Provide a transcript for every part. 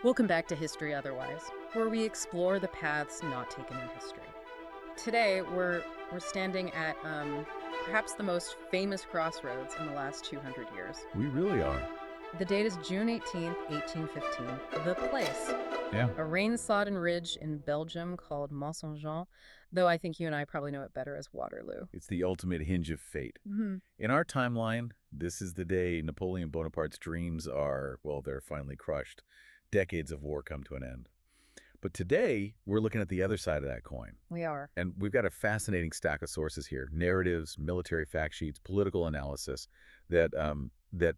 Welcome back to History Otherwise, where we explore the paths not taken in history. Today, we're standing at perhaps the most famous crossroads in the last 200 years. We really are. The date is June 18th, 1815. The place, Yeah. a rain-sodden ridge in Belgium called Mont-Saint-Jean, though I think you and I probably know it better as Waterloo. It's the ultimate hinge of fate. Mm-hmm. In our timeline, this is the day Napoleon Bonaparte's dreams are, well, they're finally crushed. Decades of war come to an end. But today, we're looking at the other side of that coin. We are. And we've got a fascinating stack of sources here. Narratives, military fact sheets, political analysis that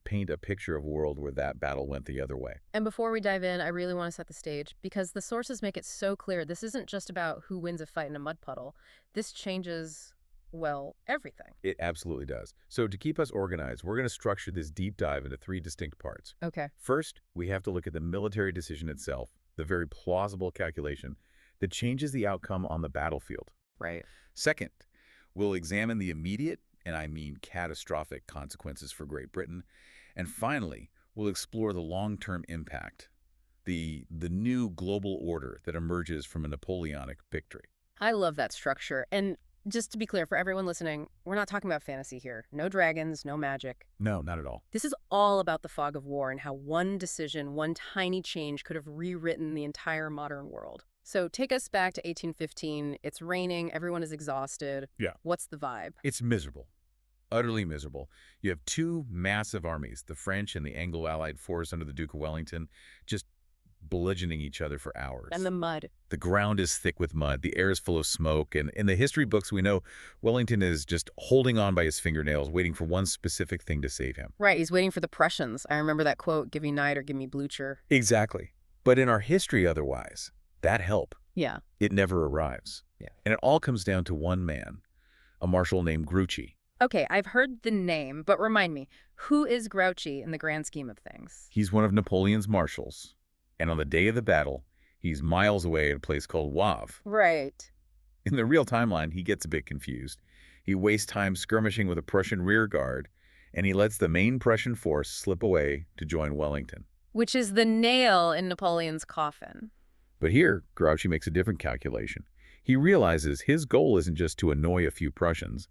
paint a picture of a world where that battle went the other way. And before we dive in, I really want to set the stage because the sources make it so clear this isn't just about who wins a fight in a mud puddle. This changes, well, everything. It absolutely does. So to keep us organized, we're going to structure this deep dive into three distinct parts. Okay. First, we have to look at the military decision itself, the very plausible calculation that changes the outcome on the battlefield. Right. Second, we'll examine the immediate, and I mean catastrophic, consequences for Great Britain. And finally, we'll explore the long-term impact, the new global order that emerges from a Napoleonic victory. I love that structure. And just to be clear, for everyone listening, we're not talking about fantasy here. No dragons, no magic. No, not at all. This is all about the fog of war and how one decision, one tiny change could have rewritten the entire modern world. So take us back to 1815. It's raining. Everyone is exhausted. Yeah. What's the vibe? It's miserable. Utterly miserable. You have two massive armies, the French and the Anglo-Allied force under the Duke of Wellington, just bludgeoning each other for hours. And the mud. The ground is thick with mud. The air is full of smoke. And in the history books, we know Wellington is just holding on by his fingernails, waiting for one specific thing to save him. Right. He's waiting for the Prussians. I remember that quote, "Give me night or give me Blucher." Exactly. But in our history otherwise, that help, Yeah. it never arrives. Yeah. And it all comes down to one man, a marshal named Grouchy. Okay, I've heard the name, but remind me, who is Grouchy in the grand scheme of things? He's one of Napoleon's marshals. And on the day of the battle, he's miles away at a place called Wavre. Right. In the real timeline, he gets a bit confused. He wastes time skirmishing with a Prussian rear guard, and he lets the main Prussian force slip away to join Wellington. Which is the nail in Napoleon's coffin. But here, Grouchy makes a different calculation. He realizes his goal isn't just to annoy a few Prussians.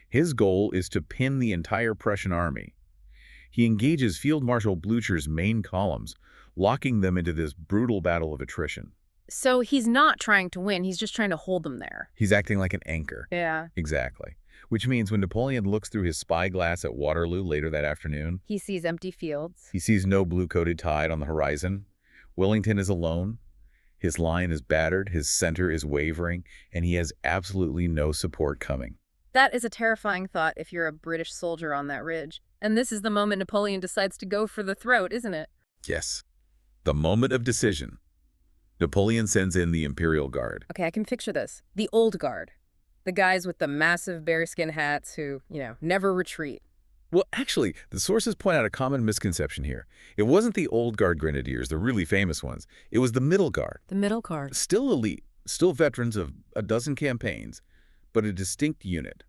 His goal is to pin the entire Prussian army. He engages Field Marshal Blucher's main columns, locking them into this brutal battle of attrition. So he's not trying to win, he's just trying to hold them there. He's acting like an anchor. Yeah. Exactly. Which means when Napoleon looks through his spyglass at Waterloo later that afternoon, He sees empty fields. he sees no blue-coated tide on the horizon. Wellington is alone. His line is battered, his center is wavering, and he has absolutely no support coming. That is a terrifying thought if you're a British soldier on that ridge. And this is the moment Napoleon decides to go for the throat, isn't it? Yes. The moment of decision. Napoleon sends in the Imperial Guard. Okay, I can picture this. The old guard. The guys with the massive bearskin hats who, never retreat. Well, actually, the sources point out a common misconception here. It wasn't the old guard grenadiers, the really famous ones. It was the middle guard. The middle guard. Still elite, still veterans of a dozen campaigns, but a distinct unit.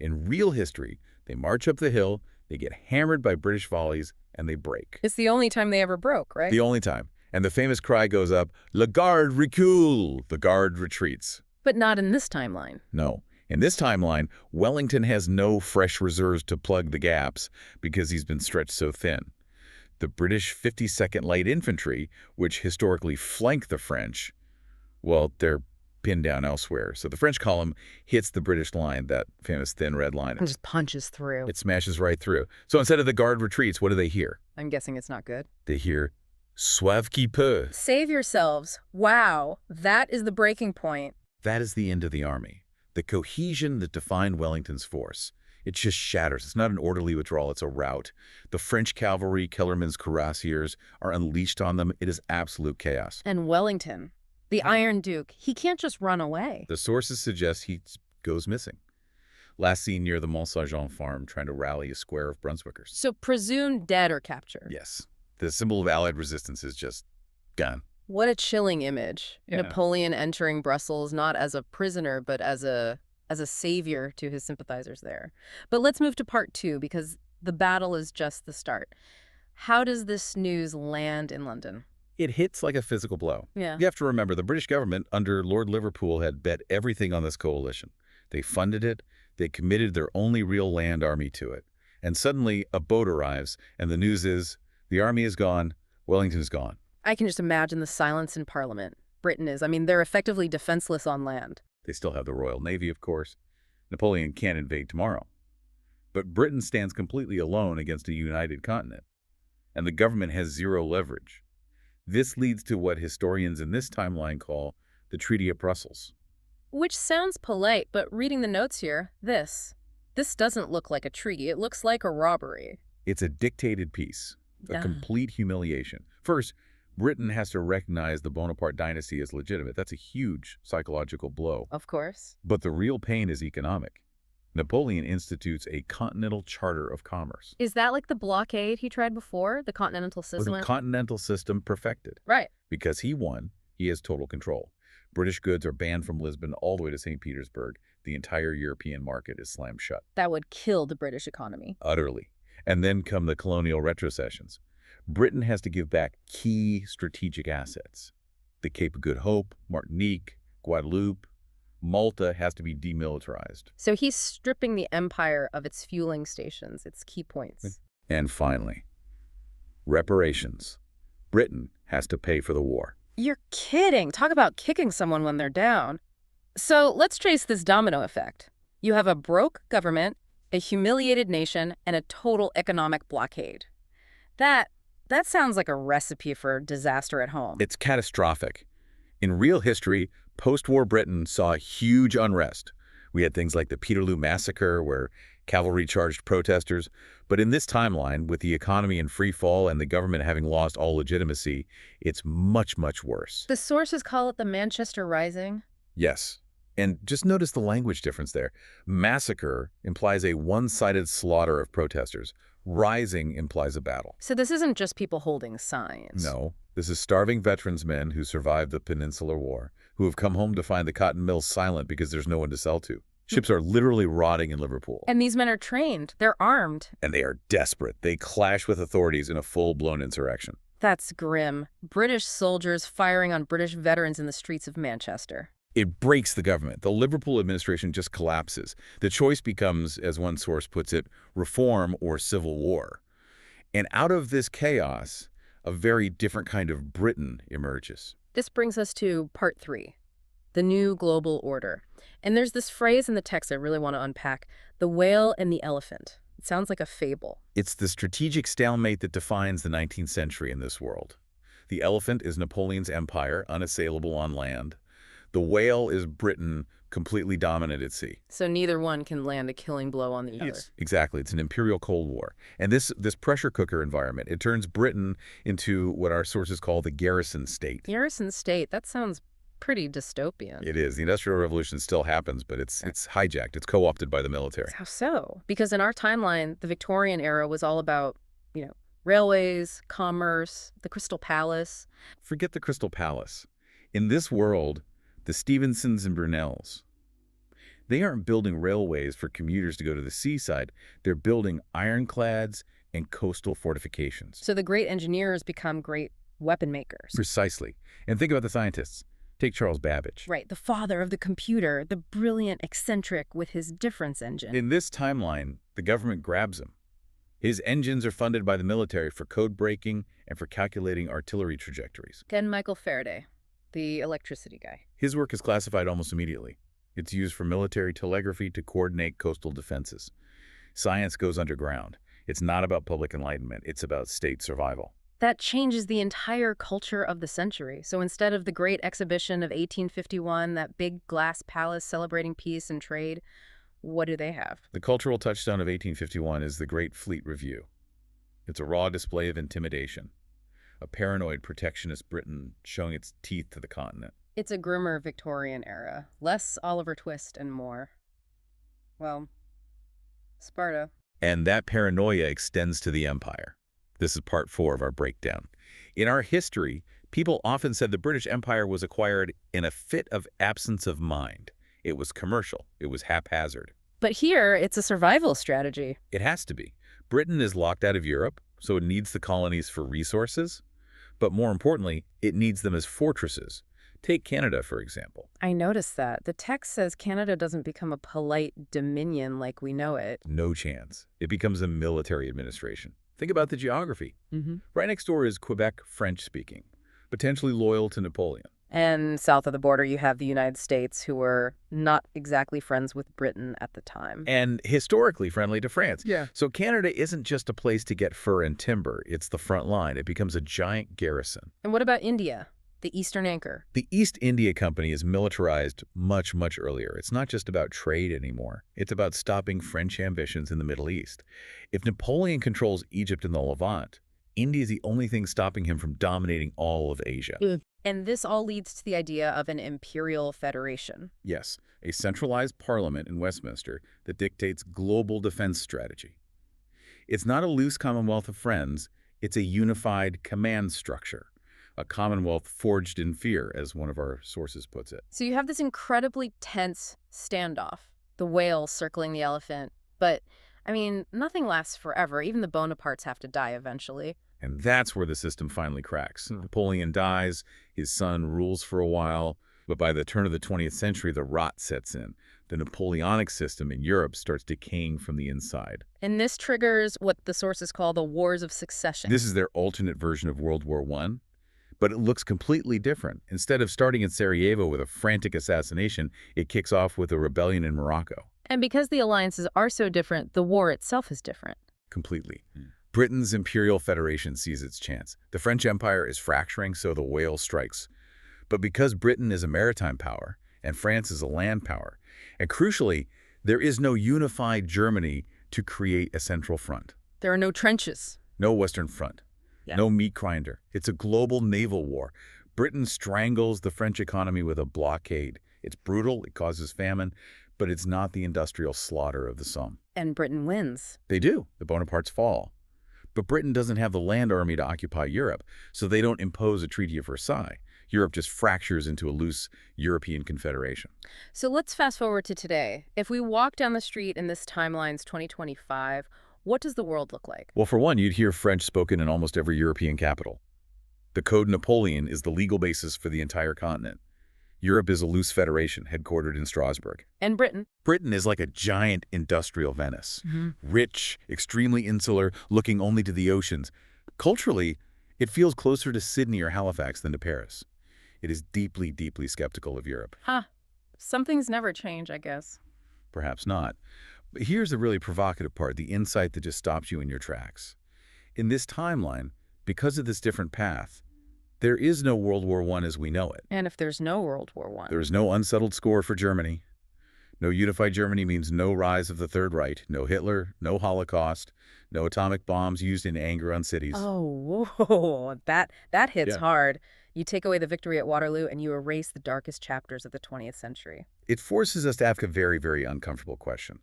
In real history, they march up the hill, they get hammered by British volleys, and they break. It's the only time they ever broke, right? The only time. And the famous cry goes up, "La garde recule!" The guard retreats. But not in this timeline. No. In this timeline, Wellington has no fresh reserves to plug the gaps because he's been stretched so thin. The British 52nd Light Infantry, which historically flank the French, well, they're pinned down elsewhere. So the French column hits the British line, that famous thin red line. And just punches through. It smashes right through. So instead of the guard retreats, what do they hear? I'm guessing it's not good. They hear, "Sauve qui peut." Save yourselves. Wow, that is the breaking point. That is the end of the army. The cohesion that defined Wellington's force. It just shatters. It's not an orderly withdrawal, it's a rout. The French cavalry, Kellerman's cuirassiers, are unleashed on them. It is absolute chaos. And Wellington, the Iron Duke, he can't just run away. The sources suggest he goes missing. Last seen near the Mont-Saint-Jean farm trying to rally a square of Brunswickers. So presumed dead or captured. Yes. The symbol of Allied resistance is just gone. What a chilling image. Yeah. Napoleon entering Brussels not as a prisoner, but as a savior to his sympathizers there. But let's move to part 2, because the battle is just the start. How does this news land in London? It hits like a physical blow. Yeah. You have to remember, the British government under Lord Liverpool had bet everything on this coalition. They funded it, they committed their only real land army to it. And suddenly, a boat arrives, and the news is, the army is gone, Wellington is gone. I can just imagine the silence in Parliament. Britain is. I mean, they're effectively defenseless on land. They still have the Royal Navy, of course. Napoleon can't invade tomorrow. But Britain stands completely alone against a united continent, and the government has zero leverage. This leads to what historians in this timeline call the Treaty of Brussels. Which sounds polite, but reading the notes here, this doesn't look like a treaty. It looks like a robbery. It's a dictated peace, a complete humiliation. First, Britain has to recognize the Bonaparte dynasty as legitimate. That's a huge psychological blow. Of course. But the real pain is economic. Napoleon institutes a continental charter of commerce. Is that like the blockade he tried before? The continental system? With a continental system perfected. Right. Because he won, he has total control. British goods are banned from Lisbon all the way to St. Petersburg. The entire European market is slammed shut. That would kill the British economy. Utterly. And then come the colonial retrocessions. Britain has to give back key strategic assets. The Cape of Good Hope, Martinique, Guadeloupe, Malta has to be demilitarized. So he's stripping the empire of its fueling stations, its key points. And finally, reparations. Britain has to pay for the war. You're kidding. Talk about kicking someone when they're down. So let's trace this domino effect. You have a broke government, a humiliated nation, and a total economic blockade. That sounds like a recipe for disaster at home. It's catastrophic. In real history, post-war Britain saw huge unrest. We had things like the Waterloo massacre, where cavalry charged protesters. But in this timeline, with the economy in free fall and the government having lost all legitimacy, it's much, much worse. The sources call it the Manchester Rising. Yes. And just notice the language difference there. Massacre implies a one-sided slaughter of protesters. Rising implies a battle. So this isn't just people holding signs. No. This is starving veterans men who survived the Peninsular War, who have come home to find the cotton mills silent because there's no one to sell to. Ships are literally rotting in Liverpool. And these men are trained. They're armed. And they are desperate. They clash with authorities in a full-blown insurrection. That's grim. British soldiers firing on British veterans in the streets of Manchester. It breaks the government. The Liverpool administration just collapses. The choice becomes, as one source puts it, reform or civil war. And out of this chaos, a very different kind of Britain emerges. This brings us to part 3, the new global order. And there's this phrase in the text I really want to unpack, the whale and the elephant. It sounds like a fable. It's the strategic stalemate that defines the 19th century in this world. The elephant is Napoleon's empire, unassailable on land. The whale is Britain, completely dominant at sea. So neither one can land a killing blow on the other. Exactly. It's an Imperial Cold War. And this pressure cooker environment, it turns Britain into what our sources call the garrison state. Garrison state, that sounds pretty dystopian. It is. The Industrial Revolution still happens, but it's hijacked. It's co-opted by the military. How so? Because in our timeline, the Victorian era was all about, railways, commerce, the Crystal Palace. Forget the Crystal Palace. In this world, the Stevensons and Brunels, they aren't building railways for commuters to go to the seaside. They're building ironclads and coastal fortifications. So the great engineers become great weapon makers. Precisely. And think about the scientists. Take Charles Babbage. Right, the father of the computer, the brilliant eccentric with his difference engine. In this timeline, the government grabs him. His engines are funded by the military for code breaking and for calculating artillery trajectories. Then Michael Faraday, the electricity guy. His work is classified almost immediately. It's used for military telegraphy to coordinate coastal defenses. Science goes underground. It's not about public enlightenment. It's about state survival. That changes the entire culture of the century. So instead of the great exhibition of 1851, that big glass palace celebrating peace and trade, what do they have? The cultural touchstone of 1851 is the Great Fleet Review. It's a raw display of intimidation. A paranoid protectionist Britain showing its teeth to the continent. It's a grimmer Victorian era. Less Oliver Twist and more, well, Sparta. And that paranoia extends to the empire. This is part 4 of our breakdown. In our history, people often said the British Empire was acquired in a fit of absence of mind. It was commercial. It was haphazard. But here, it's a survival strategy. It has to be. Britain is locked out of Europe, so it needs the colonies for resources. But more importantly, it needs them as fortresses. Take Canada, for example. I noticed that. The text says Canada doesn't become a polite dominion like we know it. No chance. It becomes a military administration. Think about the geography. Mm-hmm. Right next door is Quebec, French-speaking, potentially loyal to Napoleon. And south of the border, you have the United States, who were not exactly friends with Britain at the time. And historically friendly to France. Yeah. So Canada isn't just a place to get fur and timber. It's the front line. It becomes a giant garrison. And what about India, the Eastern anchor? The East India Company is militarized much, much earlier. It's not just about trade anymore. It's about stopping French ambitions in the Middle East. If Napoleon controls Egypt and the Levant, India is the only thing stopping him from dominating all of Asia. And this all leads to the idea of an imperial federation. Yes, a centralized parliament in Westminster that dictates global defense strategy. It's not a loose commonwealth of friends. It's a unified command structure. A commonwealth forged in fear, as one of our sources puts it. So you have this incredibly tense standoff, the whale circling the elephant. But, I mean, nothing lasts forever. Even the Bonapartes have to die eventually. And that's where the system finally cracks. Napoleon dies, his son rules for a while, but by the turn of the 20th century, the rot sets in. The Napoleonic system in Europe starts decaying from the inside. And this triggers what the sources call the Wars of Succession. This is their alternate version of World War I. But it looks completely different. Instead of starting in Sarajevo with a frantic assassination, it kicks off with a rebellion in Morocco. And because the alliances are so different, the war itself is different. Completely. Britain's Imperial Federation sees its chance. The French Empire is fracturing, so the whale strikes. But because Britain is a maritime power, and France is a land power, and crucially, there is no unified Germany to create a central front. There are no trenches. No Western Front. Yeah. No meat grinder. It's a global naval war. Britain strangles the French economy with a blockade. It's brutal, it causes famine, but it's not the industrial slaughter of the Somme. And Britain wins. They do. The Bonapartes fall. But Britain doesn't have the land army to occupy Europe, so they don't impose a Treaty of Versailles. Europe just fractures into a loose European confederation. So let's fast forward to today. If we walk down the street in this timeline's 2025, what does the world look like? Well, for one, you'd hear French spoken in almost every European capital. The Code Napoleon is the legal basis for the entire continent. Europe is a loose federation headquartered in Strasbourg. And Britain? Britain is like a giant industrial Venice. Rich, extremely insular, looking only to the oceans. Culturally, it feels closer to Sydney or Halifax than to Paris. It is deeply, deeply skeptical of Europe. Some things never change, I guess. Perhaps not. But here's the really provocative part, the insight that just stops you in your tracks. In this timeline, because of this different path, there is no World War I as we know it. And if there's no World War I? There is no unsettled score for Germany. No unified Germany means no rise of the Third Reich, no Hitler, no Holocaust, no atomic bombs used in anger on cities. Oh, whoa, that hits Yeah. hard. You take away the victory at Waterloo and you erase the darkest chapters of the 20th century. It forces us to ask a very, very uncomfortable question.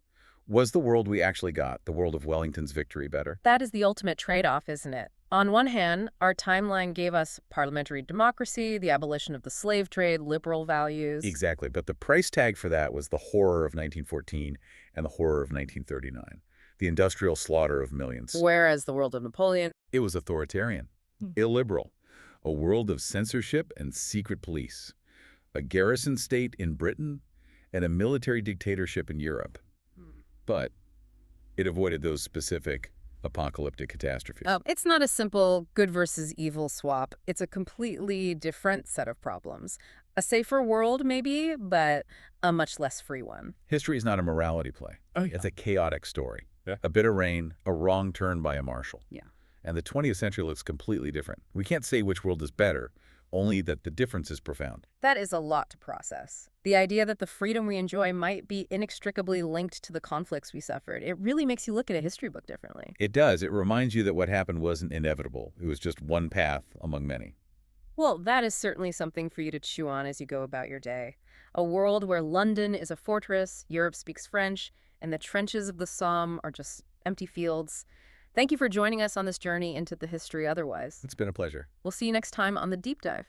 Was the world we actually got, the world of Wellington's victory, better? That is the ultimate trade-off, isn't it? On one hand, our timeline gave us parliamentary democracy, the abolition of the slave trade, liberal values. Exactly, but the price tag for that was the horror of 1914 and the horror of 1939, the industrial slaughter of millions. Whereas the world of Napoleon, It was authoritarian, illiberal, a world of censorship and secret police, a garrison state in Britain, and a military dictatorship in Europe. But it avoided those specific apocalyptic catastrophes. it's not a simple good versus evil swap. It's a completely different set of problems. A safer world, maybe, but a much less free one. History is not a morality play. It's a chaotic story. Yeah. A bit of rain, a wrong turn by a marshal. Yeah. And the 20th century looks completely different. We can't say which world is better, only that the difference is profound. That is a lot to process. The idea that the freedom we enjoy might be inextricably linked to the conflicts we suffered. It really makes you look at a history book differently. It does. It reminds you that what happened wasn't inevitable. It was just one path among many. Well, that is certainly something for you to chew on as you go about your day. A world where London is a fortress, Europe speaks French, and the trenches of the Somme are just empty fields. Thank you for joining us on this journey into the history otherwise. It's been a pleasure. We'll see you next time on The Deep Dive.